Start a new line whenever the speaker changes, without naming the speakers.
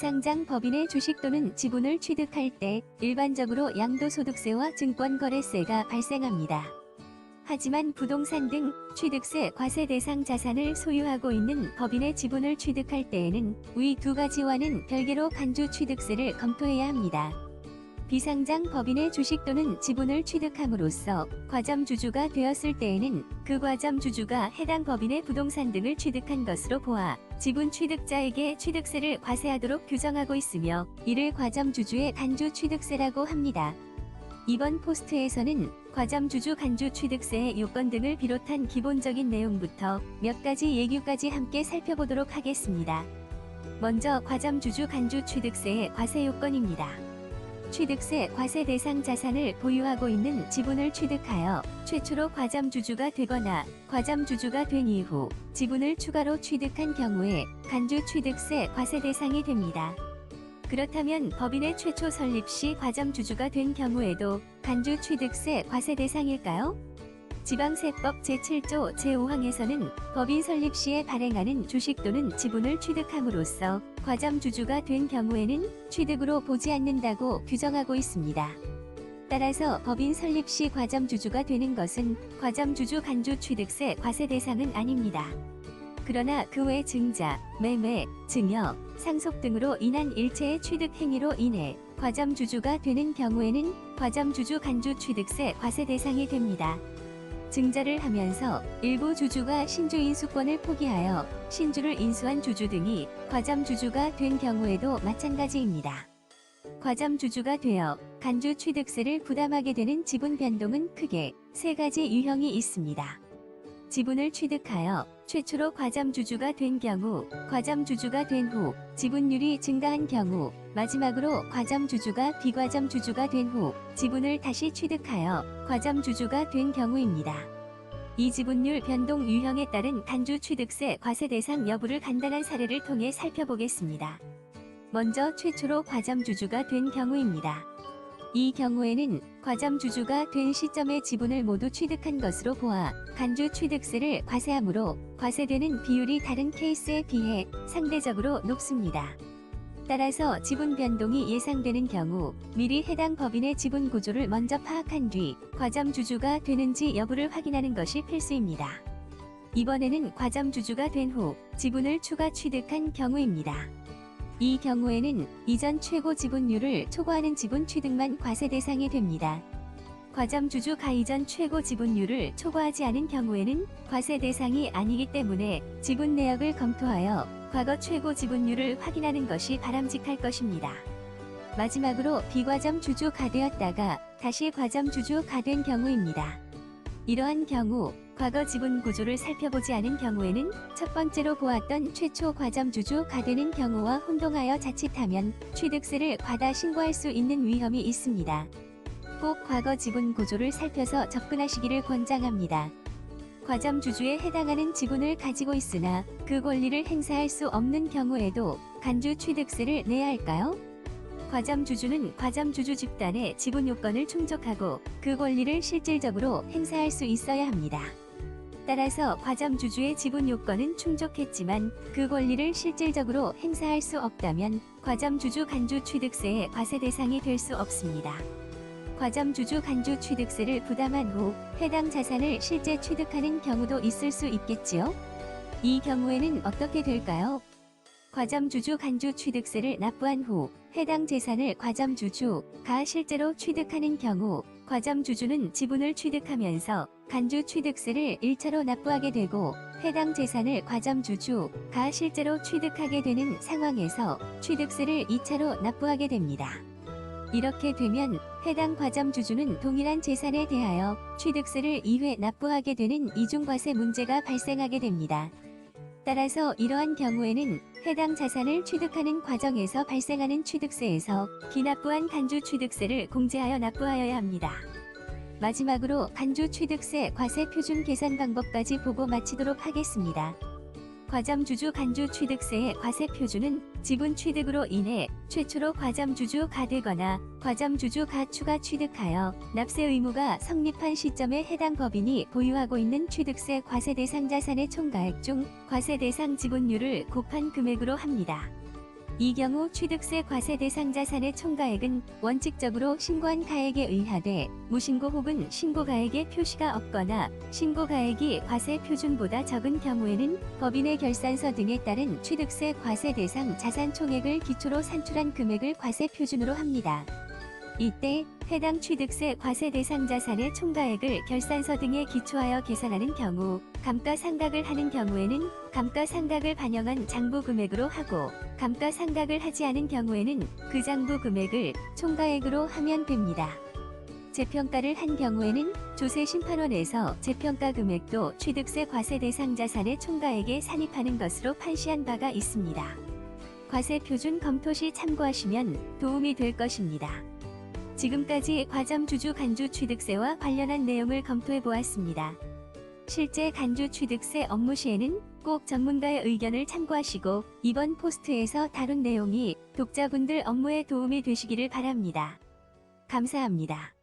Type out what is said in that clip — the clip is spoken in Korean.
비상장 법인의 주식 또는 지분을 취득할 때 일반적으로 양도소득세와 증권거래세가 발생합니다. 하지만 부동산 등 취득세 과세 대상 자산을 소유하고 있는 법인의 지분을 취득할 때에는 위 두 가지와는 별개로 간주취득세를 검토해야 합니다. 비상장 법인의 주식 또는 지분을 취득함으로써 과점주주가 되었을 때에는 그 과점주주가 해당 법인의 부동산 등을 취득한 것으로 보아 지분 취득자에게 취득세를 과세하도록 규정하고 있으며 이를 과점주주의 간주취득세라고 합니다. 이번 포스트에서는 과점주주 간주취득세의 요건 등을 비롯한 기본적인 내용부터 몇 가지 예규까지 함께 살펴보도록 하겠습니다. 먼저 과점주주 간주취득세의 과세 요건입니다. 취득세 과세 대상 자산을 보유하고 있는 지분을 취득하여 최초로 과점주주가 되거나 과점주주가 된 이후 지분을 추가로 취득한 경우에 간주취득세 과세 대상이 됩니다. 그렇다면 법인의 최초 설립 시 과점주주가 된 경우에도 간주취득세 과세 대상일까요? 지방세법 제7조 제5항에서는 법인 설립 시에 발행하는 주식 또는 지분을 취득함으로써 과점주주가 된 경우에는 취득으로 보지 않는다고 규정하고 있습니다. 따라서 법인 설립 시 과점주주가 되는 것은 과점주주 간주취득세 과세 대상은 아닙니다. 그러나 그 외 증자, 매매, 증여, 상속 등으로 인한 일체의 취득 행위로 인해 과점주주가 되는 경우에는 과점주주 간주취득세 과세 대상이 됩니다. 증자를 하면서 일부 주주가 신주 인수권을 포기하여 신주를 인수한 주주 등이 과점주주가 된 경우에도 마찬가지입니다. 과점주주가 되어 간주취득세를 부담하게 되는 지분 변동은 크게 세 가지 유형이 있습니다. 지분을 취득하여 최초로 과점주주가 된 경우, 과점주주가 된 후, 지분율이 증가한 경우, 마지막으로 과점주주가 비과점주주가 된 후, 지분을 다시 취득하여 과점주주가 된 경우입니다. 이 지분율 변동 유형에 따른 간주취득세 과세 대상 여부를 간단한 사례를 통해 살펴보겠습니다. 먼저 최초로 과점주주가 된 경우입니다. 이 경우에는 과점주주가 된 시점에 지분을 모두 취득한 것으로 보아 간주취득세를 과세하므로 과세되는 비율이 다른 케이스에 비해 상대적으로 높습니다. 따라서 지분 변동이 예상되는 경우 미리 해당 법인의 지분 구조를 먼저 파악한 뒤 과점주주가 되는지 여부를 확인하는 것이 필수입니다. 이번에는 과점주주가 된 후 지분을 추가 취득한 경우입니다. 이 경우에는 이전 최고 지분율을 초과하는 지분 취득만 과세 대상이 됩니다. 과점주주가 이전 최고 지분율을 초과하지 않은 경우에는 과세 대상이 아니기 때문에 지분 내역을 검토하여 과거 최고 지분율을 확인하는 것이 바람직할 것입니다. 마지막으로 비과점주주가 되었다가 다시 과점주주가 된 경우입니다. 이러한 경우 과거 지분 구조를 살펴보지 않은 경우에는 첫 번째로 보았던 최초 과점주주가 되는 경우와 혼동하여 자칫하면 취득세를 과다 신고할 수 있는 위험이 있습니다. 꼭 과거 지분 구조를 살펴서 접근하시기를 권장합니다. 과점주주에 해당하는 지분을 가지고 있으나 그 권리를 행사할 수 없는 경우에도 간주취득세를 내야 할까요? 과점주주는 과점주주 집단의 지분 요건을 충족하고 그 권리를 실질적으로 행사할 수 있어야 합니다. 따라서 과점주주의 지분 요건은 충족했지만 그 권리를 실질적으로 행사할 수 없다면 과점주주 간주취득세의 과세 대상이 될 수 없습니다. 과점주주 간주취득세를 부담한 후 해당 자산을 실제 취득하는 경우도 있을 수 있겠지요? 이 경우에는 어떻게 될까요? 과점주주 간주취득세를 납부한 후 해당 재산을 과점주주가 실제로 취득하는 경우 과점주주는 지분을 취득하면서 간주취득세를 1차로 납부하게 되고 해당 재산을 과점주주가 실제로 취득하게 되는 상황에서 취득세를 2차로 납부하게 됩니다. 이렇게 되면 해당 과점주주는 동일한 재산에 대하여 취득세를 2회 납부하게 되는 이중과세 문제가 발생하게 됩니다. 따라서 이러한 경우에는 해당 자산을 취득하는 과정에서 발생하는 취득세에서 기납부한 간주취득세를 공제하여 납부하여야 합니다. 마지막으로 간주취득세 과세 표준 계산 방법까지 보고 마치도록 하겠습니다. 과점주주 간주취득세의 과세 표준은 지분 취득으로 인해 최초로 과점주주가 되거나 과점주주가 추가 취득하여 납세 의무가 성립한 시점에 해당 법인이 보유하고 있는 취득세 과세 대상 자산의 총가액 중 과세 대상 지분율을 곱한 금액으로 합니다. 이 경우 취득세 과세 대상 자산의 총가액은 원칙적으로 신고한가액에 의하되 무신고 혹은 신고가액에 표시가 없거나 신고가액이 과세 표준보다 적은 경우에는 법인의 결산서 등에 따른 취득세 과세 대상 자산 총액을 기초로 산출한 금액을 과세 표준으로 합니다. 이때 해당 취득세 과세 대상 자산의 총가액을 결산서 등에 기초하여 계산하는 경우 감가상각을 하는 경우에는 감가상각을 반영한 장부 금액으로 하고 감가상각을 하지 않은 경우에는 그 장부 금액을 총가액으로 하면 됩니다. 재평가를 한 경우에는 조세심판원에서 재평가 금액도 취득세 과세 대상 자산의 총가액에 산입하는 것으로 판시한 바가 있습니다. 과세 표준 검토 시 참고하시면 도움이 될 것입니다. 지금까지 과점주주 간주 취득세와 관련한 내용을 검토해 보았습니다. 실제 간주 취득세 업무 시에는 꼭 전문가의 의견을 참고하시고 이번 포스트에서 다룬 내용이 독자분들 업무에 도움이 되시기를 바랍니다. 감사합니다.